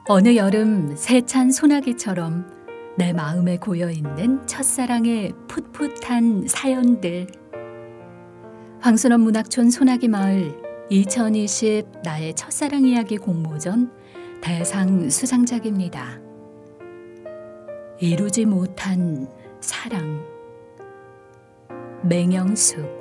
어느 여름 세찬 소나기처럼 내 마음에 고여있는 첫사랑의 풋풋한 사연들. 황순원 문학촌 소나기 마을 2020 나의 첫사랑 이야기 공모전 대상 수상작입니다. 이루지 못한 사랑. 맹영숙.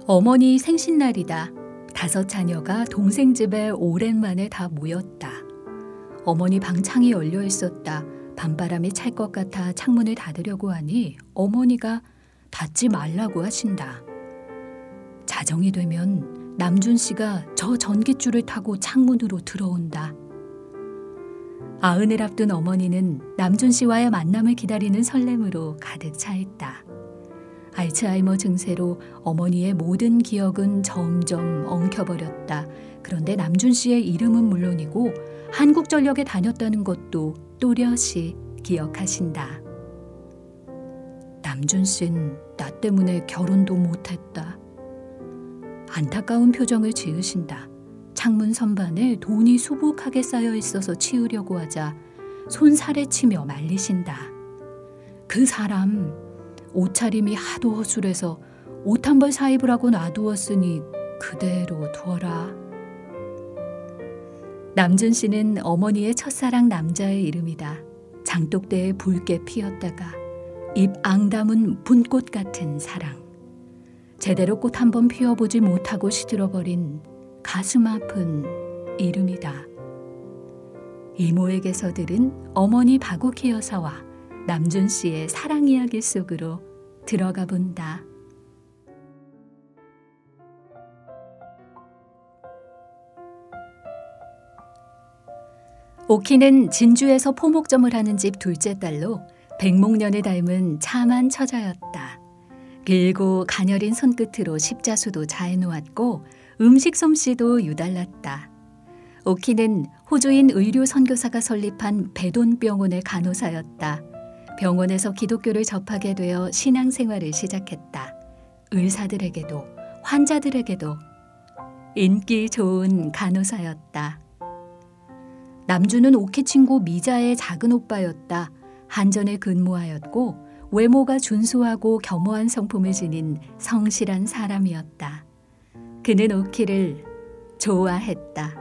어머니 생신날이다. 5 자녀가 동생 집에 오랜만에 다 모였다. 어머니 방 창이 열려 있었다. 밤바람이 찰 것 같아 창문을 닫으려고 하니 어머니가 닫지 말라고 하신다. 자정이 되면 남준 씨가 저 전깃줄을 타고 창문으로 들어온다. 아흔을 앞둔 어머니는 남준 씨와의 만남을 기다리는 설렘으로 가득 차 있다. 알츠하이머 증세로 어머니의 모든 기억은 점점 엉켜버렸다. 그런데 남준 씨의 이름은 물론이고 한국전력에 다녔다는 것도 또렷이 기억하신다. 남준 씨는 나 때문에 결혼도 못했다. 안타까운 표정을 지으신다. 창문 선반에 돈이 수북하게 쌓여 있어서 치우려고 하자 손살에 치며 말리신다. 그 사람 옷차림이 하도 허술해서 옷 한 벌 사입을 하고 놔두었으니 그대로 두어라. 남준 씨는 어머니의 첫사랑 남자의 이름이다. 장독대에 붉게 피었다가 입 앙담은 분꽃 같은 사랑. 제대로 꽃 한 번 피워보지 못하고 시들어버린 가슴 아픈 이름이다. 이모에게서 들은 어머니 바구키 여사와 남준 씨의 사랑 이야기 속으로 들어가 본다. 오키는 진주에서 포목점을 하는 집 둘째 딸로 백목년을 닮은 참한 처자였다. 길고 가녀린 손끝으로 십자수도 잘 놓았고 음식 솜씨도 유달났다. 오키는 호주인 의료 선교사가 설립한 배돈병원의 간호사였다. 병원에서 기독교를 접하게 되어 신앙생활을 시작했다. 의사들에게도 환자들에게도 인기 좋은 간호사였다. 남주는 오키 친구 미자의 작은 오빠였다. 한전에 근무하였고 외모가 준수하고 겸허한 성품을 지닌 성실한 사람이었다. 그는 오키를 좋아했다.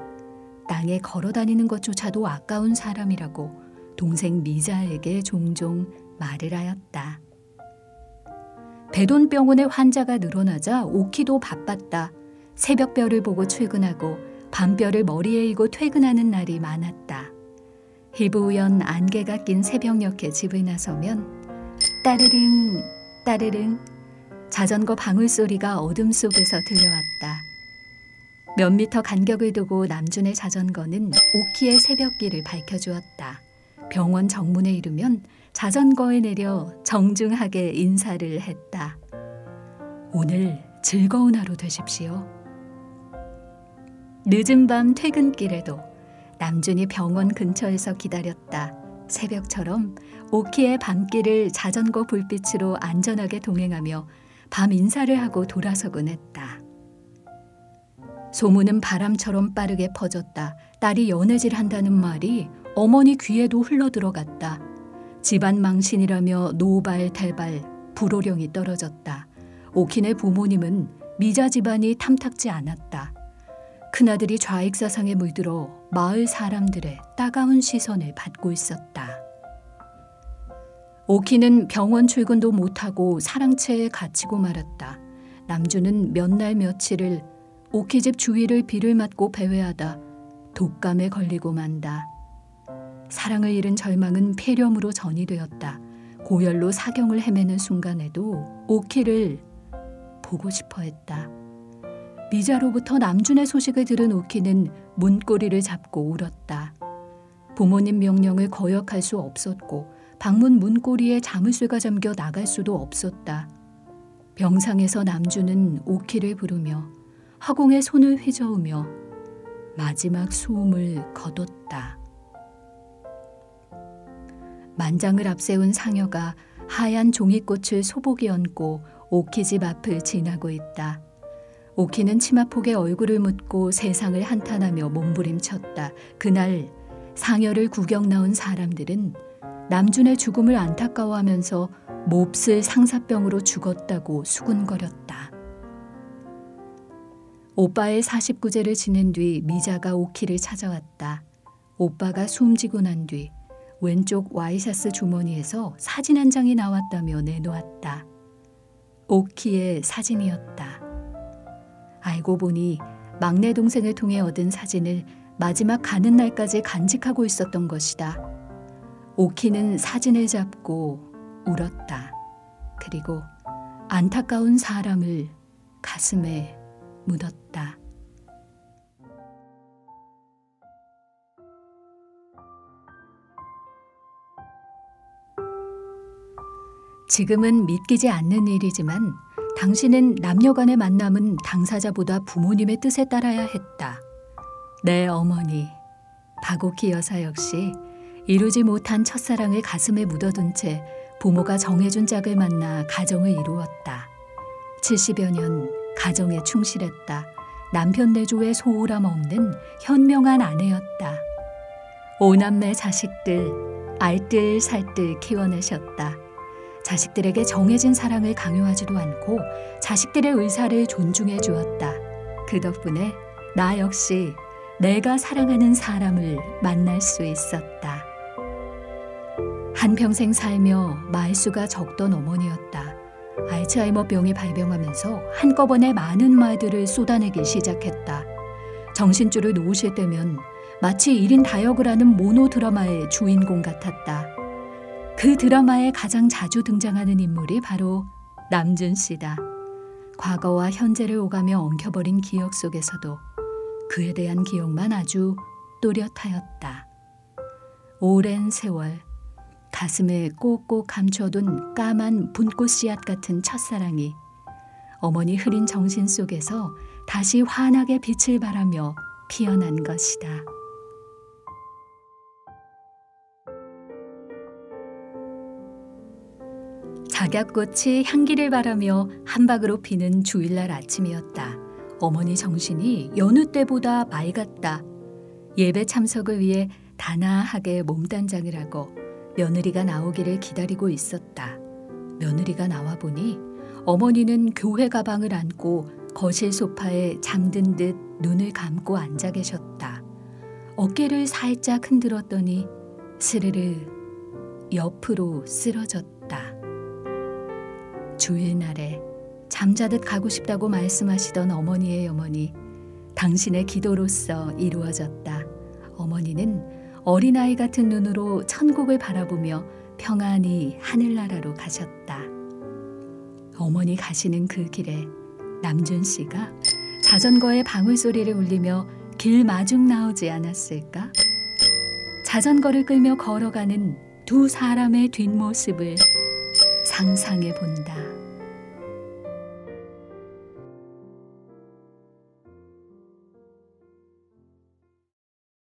땅에 걸어다니는 것조차도 아까운 사람이라고 동생 미자에게 종종 말을 하였다. 배돈병원의 환자가 늘어나자 오키도 바빴다. 새벽별을 보고 출근하고 밤별을 머리에 이고 퇴근하는 날이 많았다. 희부연 안개가 낀 새벽녘에 집을 나서면 따르릉 따르릉 자전거 방울소리가 어둠 속에서 들려왔다. 몇 미터 간격을 두고 남준의 자전거는 오키의 새벽길을 밝혀주었다. 병원 정문에 이르면 자전거에 내려 정중하게 인사를 했다. 오늘 즐거운 하루 되십시오. 늦은 밤 퇴근길에도 남준이 병원 근처에서 기다렸다. 새벽처럼 오키의 밤길을 자전거 불빛으로 안전하게 동행하며 밤 인사를 하고 돌아서곤 했다. 소문은 바람처럼 빠르게 퍼졌다. 딸이 연애질한다는 말이 어머니 귀에도 흘러들어갔다. 집안 망신이라며 노발대발 불호령이 떨어졌다. 오키네 부모님은 미자 집안이 탐탁지 않았다. 큰아들이 좌익사상에 물들어 마을 사람들의 따가운 시선을 받고 있었다. 오키는 병원 출근도 못하고 사랑채에 갇히고 말았다. 남주는 몇 날 며칠을 오키 집 주위를 비를 맞고 배회하다 독감에 걸리고 만다. 사랑을 잃은 절망은 폐렴으로 전이되었다. 고열로 사경을 헤매는 순간에도 오키를 보고 싶어 했다. 미자로부터 남준의 소식을 들은 오키는 문고리를 잡고 울었다. 부모님 명령을 거역할 수 없었고 방문 문고리에 자물쇠가 잠겨 나갈 수도 없었다. 병상에서 남준은 오키를 부르며 화공에 손을 휘저으며 마지막 수음을 거뒀다. 만장을 앞세운 상여가 하얀 종이꽃을 소복이 얹고 오키 집 앞을 지나고 있다. 오키는 치마폭에 얼굴을 묻고 세상을 한탄하며 몸부림쳤다. 그날 상여를 구경 나온 사람들은 남준의 죽음을 안타까워하면서 몹쓸 상사병으로 죽었다고 수군거렸다. 오빠의 49제를 지낸 뒤 미자가 오키를 찾아왔다. 오빠가 숨지고 난 뒤 왼쪽 와이셔츠 주머니에서 사진 한 장이 나왔다며 내놓았다. 오키의 사진이었다. 알고 보니 막내 동생을 통해 얻은 사진을 마지막 가는 날까지 간직하고 있었던 것이다. 오키는 사진을 잡고 울었다. 그리고 안타까운 사람을 가슴에 묻었다. 지금은 믿기지 않는 일이지만 당신은 남녀 간의 만남은 당사자보다 부모님의 뜻에 따라야 했다. 내 어머니 박오키 여사 역시 이루지 못한 첫사랑을 가슴에 묻어둔 채 부모가 정해준 짝을 만나 가정을 이루었다. 70여 년 가정에 충실했다. 남편 내조에 소홀함 없는 현명한 아내였다. 5남매 자식들 알뜰살뜰 키워내셨다. 자식들에게 정해진 사랑을 강요하지도 않고 자식들의 의사를 존중해 주었다. 그 덕분에 나 역시 내가 사랑하는 사람을 만날 수 있었다. 한평생 살며 말수가 적던 어머니였다. 알츠하이머병이 발병하면서 한꺼번에 많은 말들을 쏟아내기 시작했다. 정신줄을 놓으실 때면 마치 1인 다역을 하는 모노 드라마의 주인공 같았다. 그 드라마에 가장 자주 등장하는 인물이 바로 남준 씨다. 과거와 현재를 오가며 엉켜버린 기억 속에서도 그에 대한 기억만 아주 또렷하였다. 오랜 세월 가슴에 꼭꼭 감춰둔 까만 분꽃 씨앗 같은 첫사랑이 어머니 흐린 정신 속에서 다시 환하게 빛을 발하며 피어난 것이다. 작약꽃이 향기를 바라며 한박으로 피는 주일날 아침이었다. 어머니 정신이 여느 때보다 맑았다. 예배 참석을 위해 단아하게 몸단장을 하고 며느리가 나오기를 기다리고 있었다. 며느리가 나와보니 어머니는 교회 가방을 안고 거실 소파에 잠든 듯 눈을 감고 앉아 계셨다. 어깨를 살짝 흔들었더니 스르르 옆으로 쓰러졌다. 주일날에 잠자듯 가고 싶다고 말씀하시던 어머니의 염원이 당신의 기도로서 이루어졌다. 어머니는 어린아이 같은 눈으로 천국을 바라보며 평안히 하늘나라로 가셨다. 어머니 가시는 그 길에 남준 씨가 자전거의 방울소리를 울리며 길 마중 나오지 않았을까? 자전거를 끌며 걸어가는 두 사람의 뒷모습을 상상해 본다.